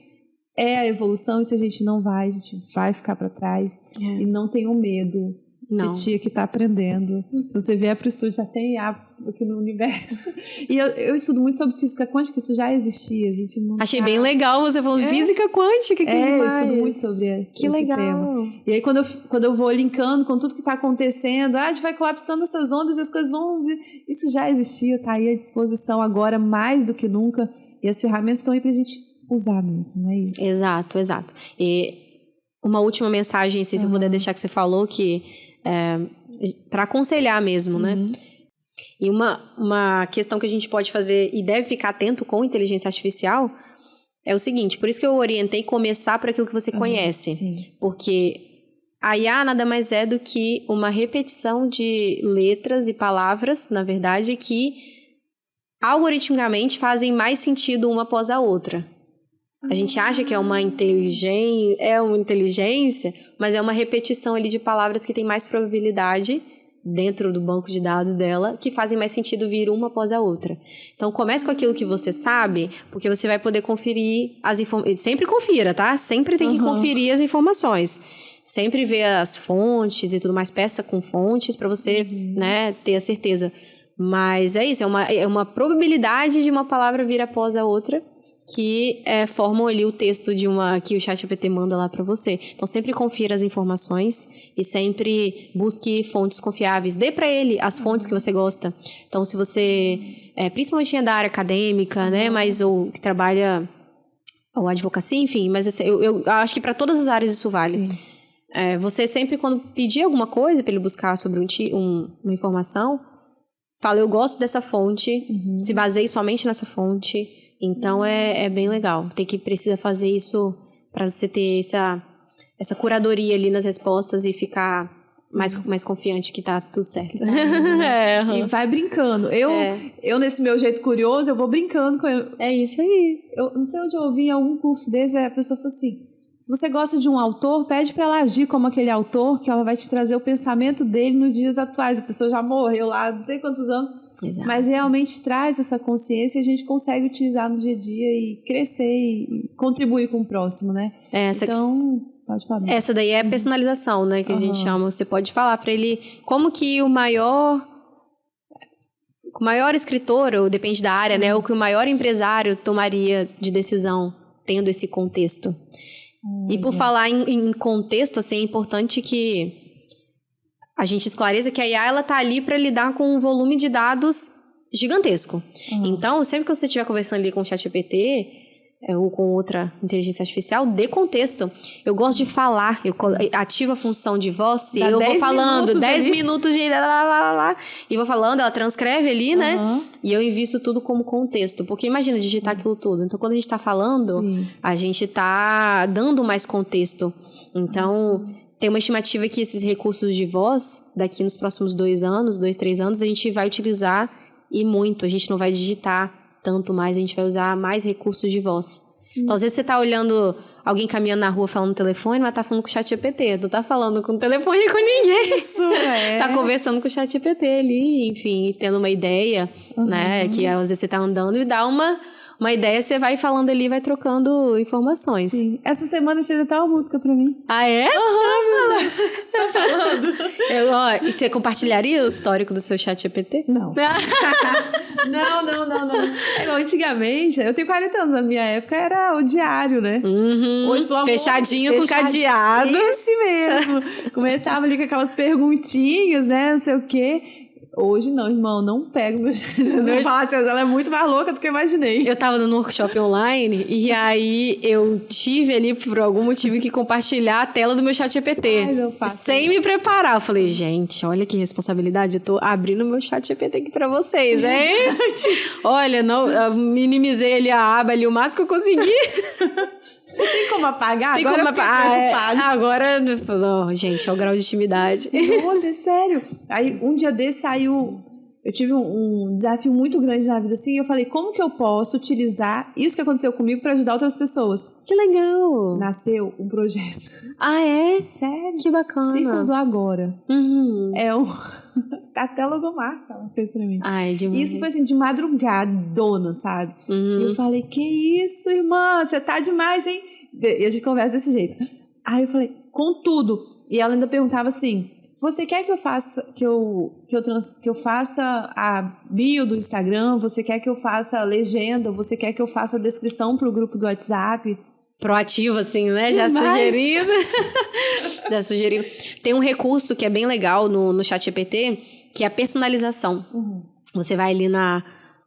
é a evolução, e se a gente não vai, a gente vai ficar pra trás. E não tenham medo. Titia que tá aprendendo. Se você vier pro estúdio, já tem IA aqui no universo. E eu estudo muito sobre física quântica, isso já existia. A gente não Achei bem legal você falando física quântica. Que eu estudo muito sobre esse tema. E aí, quando eu vou linkando com tudo que tá acontecendo, a gente vai colapsando essas ondas e as coisas vão... Isso já existia, tá aí à disposição agora, mais do que nunca. E as ferramentas estão aí pra gente usar mesmo, não é isso? Exato. E uma última mensagem, se eu puder deixar, que você falou, que... para aconselhar mesmo, né? E uma questão que a gente pode fazer e deve ficar atento com inteligência artificial é o seguinte, por isso que eu orientei começar por aquilo que você conhece. Sim. Porque a IA nada mais é do que uma repetição de letras e palavras, na verdade, que algoritmicamente fazem mais sentido uma após a outra. A gente acha que é uma inteligência, mas é uma repetição ali de palavras que tem mais probabilidade dentro do banco de dados dela, que fazem mais sentido vir uma após a outra. Então, comece com aquilo que você sabe, porque você vai poder conferir as informações. Sempre confira, tá? Sempre tem que conferir as informações. Sempre ver as fontes e tudo mais, peça com fontes para você, né, ter a certeza. Mas é isso, é uma probabilidade de uma palavra vir após a outra, que formam ali o texto que o ChatGPT manda lá para você. Então, sempre confira as informações e sempre busque fontes confiáveis. Dê para ele as fontes que você gosta. Então, se você, principalmente da área acadêmica, né, mas ou que trabalha ou advocacia, enfim, mas assim, eu acho que para todas as áreas isso vale. Você sempre, quando pedir alguma coisa para ele buscar sobre uma informação, fala, eu gosto dessa fonte, se baseie somente nessa fonte. Então, é bem legal. Precisa fazer isso para você ter essa curadoria ali nas respostas e ficar mais confiante que tá tudo certo. E vai brincando. Eu, nesse meu jeito curioso, eu vou brincando com ele. É isso aí. Eu não sei onde eu ouvi em algum curso desse, a pessoa falou assim, se você gosta de um autor, pede para ela agir como aquele autor, que ela vai te trazer o pensamento dele nos dias atuais. A pessoa já morreu lá, não sei quantos anos. Exato. Mas realmente traz essa consciência e a gente consegue utilizar no dia a dia e crescer e contribuir com o próximo, né? Então, pode falar. Essa daí é a personalização, né? Que a gente chama. Você pode falar para ele como que o maior escritor, ou depende da área, né? Ou que o maior empresário tomaria de decisão tendo esse contexto. E por falar em contexto, assim, é importante que a gente esclareça que a IA, ela tá ali para lidar com um volume de dados gigantesco. Então, sempre que você estiver conversando ali com o ChatGPT ou com outra inteligência artificial, dê contexto. Eu gosto de falar, eu ativo a função de voz e eu vou falando 10 minutos de e vou falando, ela transcreve ali, né? E eu invisto tudo como contexto. Porque imagina digitar aquilo tudo. Então, quando a gente tá falando, a gente tá dando mais contexto. Então, tem uma estimativa que esses recursos de voz, daqui nos próximos 2 anos, 2, 3 anos, a gente vai utilizar e muito. A gente não vai digitar tanto mais, a gente vai usar mais recursos de voz. Então, às vezes você tá olhando alguém caminhando na rua falando no telefone, mas tá falando com o ChatGPT. Não tá falando com o telefone com ninguém. Isso, Tá conversando com o ChatGPT ali, enfim, tendo uma ideia, né? Que às vezes você tá andando e dá uma ideia, você vai falando ali, vai trocando informações. Sim. Essa semana ele fez até uma música pra mim. Ah, é? Tá falando? E você compartilharia o histórico do seu ChatGPT? Não. Não. Antigamente, eu tenho 40 anos, na minha época era o diário, né? Hoje, pelo fechadinho com cadeado. Esse mesmo. Começava ali com aquelas perguntinhas, né? Não sei o quê. Hoje não, irmão, não pego meu chat. Vocês vão falar assim, ela é muito mais louca do que eu imaginei. Eu tava dando workshop online e aí eu tive ali, por algum motivo, que compartilhar a tela do meu chat GPT. Ai, meu pai. Sem me preparar. Eu falei, gente, olha que responsabilidade. Eu tô abrindo meu chat GPT aqui pra vocês, hein? Olha, não, eu minimizei ali a aba ali o máximo que eu consegui. Tem como apagar? Tem Agora como apagar? Agora, oh, gente, é o grau de intimidade. Nossa, é sério. Aí, um dia desse saiu... Eu tive um desafio muito grande na vida, assim, e eu falei, como que eu posso utilizar isso que aconteceu comigo para ajudar outras pessoas? Que legal. Nasceu um projeto. Ah, é? Sério? Que bacana. Círculo do Agora. Uhum. É um... Até a logomarca ela fez pra mim. Ai, demais. Isso foi assim, de madrugadona, sabe? Uhum. E eu falei, que isso, irmã? Você tá demais, hein? E a gente conversa desse jeito. Aí eu falei, com tudo. E ela ainda perguntava assim, você quer que eu faça que eu faça a bio do Instagram? Você quer que eu faça a legenda? Você quer que eu faça a descrição pro grupo do WhatsApp? Proativo, assim, né? Demais. Já sugerindo. Já sugerindo. Tem um recurso que é bem legal no ChatGPT, que é a personalização. Uhum. Você vai ali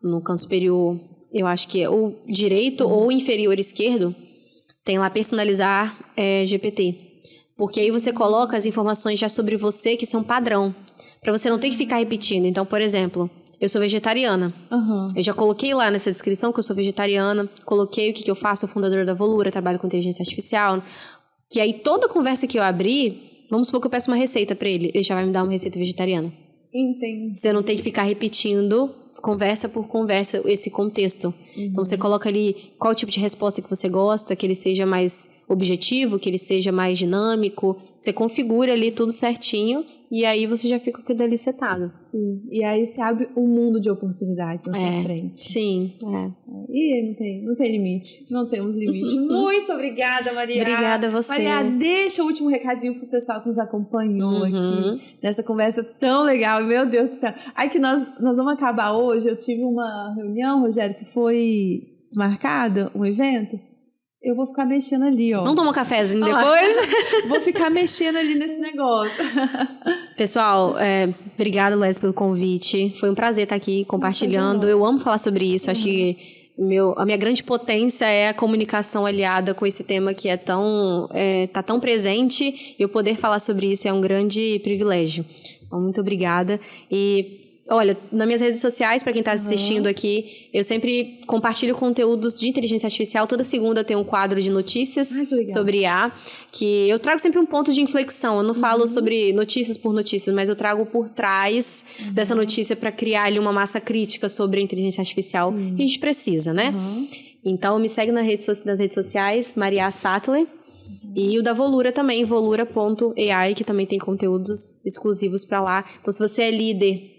no canto superior, eu acho que é ou direito ou inferior esquerdo, tem lá personalizar GPT. Porque aí você coloca as informações já sobre você, que são padrão. Pra você não ter que ficar repetindo. Então, por exemplo, eu sou vegetariana. Uhum. Eu já coloquei lá nessa descrição que eu sou vegetariana. Coloquei o que eu faço, sou fundadora da Volura, trabalho com inteligência artificial. Que aí toda conversa que eu abrir, vamos supor que eu peço uma receita pra ele. Ele já vai me dar uma receita vegetariana. Entendi. Você não tem que ficar repetindo conversa por conversa esse contexto. Uhum. Então, você coloca ali qual tipo de resposta que você gosta, que ele seja mais objetivo, que ele seja mais dinâmico. Você configura ali tudo certinho e aí você já fica com aquilo ali setado. Sim, e aí se abre um mundo de oportunidades na sua frente. Sim, E não tem limite, não temos limite. Muito obrigada, Maria. Obrigada a você. Maria, deixa o último recadinho pro pessoal que nos acompanhou aqui nessa conversa tão legal. Meu Deus do céu. Aí que nós vamos acabar hoje. Eu tive uma reunião, Rogério, que foi desmarcada, um evento. Eu vou ficar mexendo ali, ó. Vamos tomar um cafezinho depois? Vou ficar mexendo ali nesse negócio. Pessoal, obrigada, Les, pelo convite. Foi um prazer estar aqui compartilhando. Eu amo falar sobre isso. Acho que a minha grande potência é a comunicação aliada com esse tema que tá tão presente. E eu poder falar sobre isso é um grande privilégio. Então, muito obrigada. E... olha, nas minhas redes sociais, para quem está assistindo aqui, eu sempre compartilho conteúdos de inteligência artificial. Toda segunda tem um quadro de notícias sobre IA, que eu trago sempre um ponto de inflexão. Eu não falo sobre notícias por notícias, mas eu trago por trás dessa notícia para criar ali uma massa crítica sobre a inteligência artificial que a gente precisa, né? Então, me segue nas redes sociais, Maria Sattler. E o da Volura também, volura.ai, que também tem conteúdos exclusivos para lá. Então, se você é líder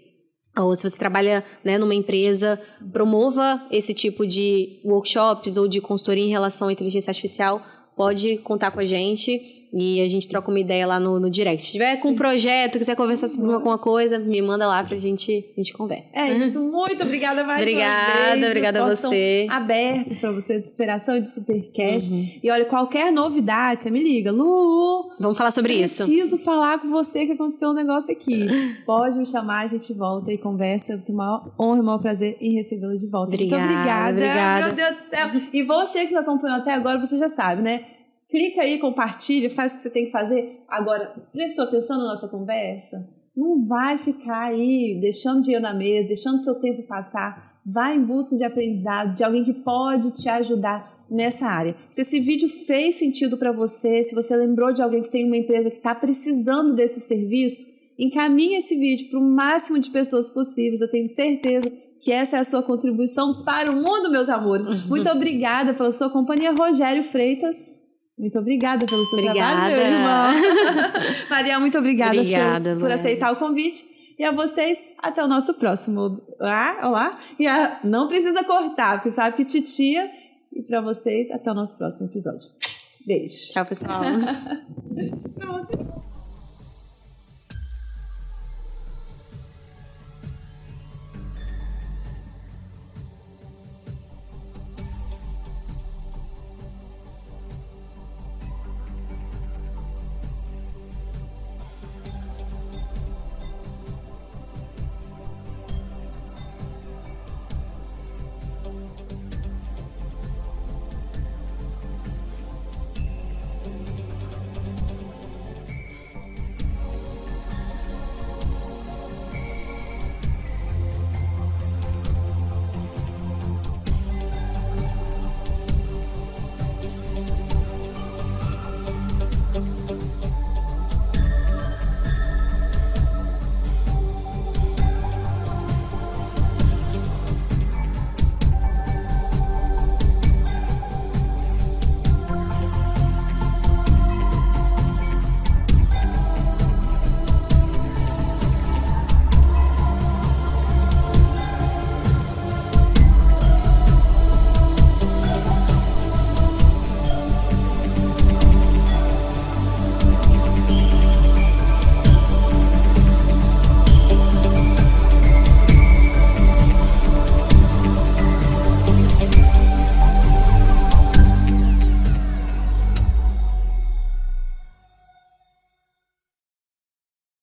ou se você trabalha, né, numa empresa, promova esse tipo de workshops ou de consultoria em relação à inteligência artificial, pode contar com a gente e a gente troca uma ideia lá no direct. Se tiver com um projeto, quiser conversar sobre alguma coisa, me manda lá pra gente conversa. É isso, muito obrigada mais Obrigada a você. Abertos pra você de inspiração e de Supercast. E olha, qualquer novidade, você me liga. Lu! Vamos falar sobre isso. Preciso falar com você que aconteceu um negócio aqui. Pode me chamar, a gente volta e conversa. Eu tenho uma honra e um maior prazer em recebê-la de volta. Muito obrigada. Meu Deus do céu. E você que nos acompanhou até agora, você já sabe, né? Clica aí, compartilha, faz o que você tem que fazer. Agora, prestou atenção na nossa conversa? Não vai ficar aí deixando dinheiro na mesa, deixando seu tempo passar. Vai em busca de aprendizado, de alguém que pode te ajudar nessa área. Se esse vídeo fez sentido para você, se você lembrou de alguém que tem uma empresa que está precisando desse serviço, encaminhe esse vídeo para o máximo de pessoas possíveis. Eu tenho certeza que essa é a sua contribuição para o mundo, meus amores. Muito obrigada pela sua companhia, Rogério Freitas. Muito obrigada pelo seu trabalho, meu irmão. Maria, muito obrigada por aceitar o convite. E a vocês, até o nosso próximo. Olá. E não precisa cortar, porque sabe que titia. E para vocês, até o nosso próximo episódio. Beijo. Tchau, pessoal. Pronto.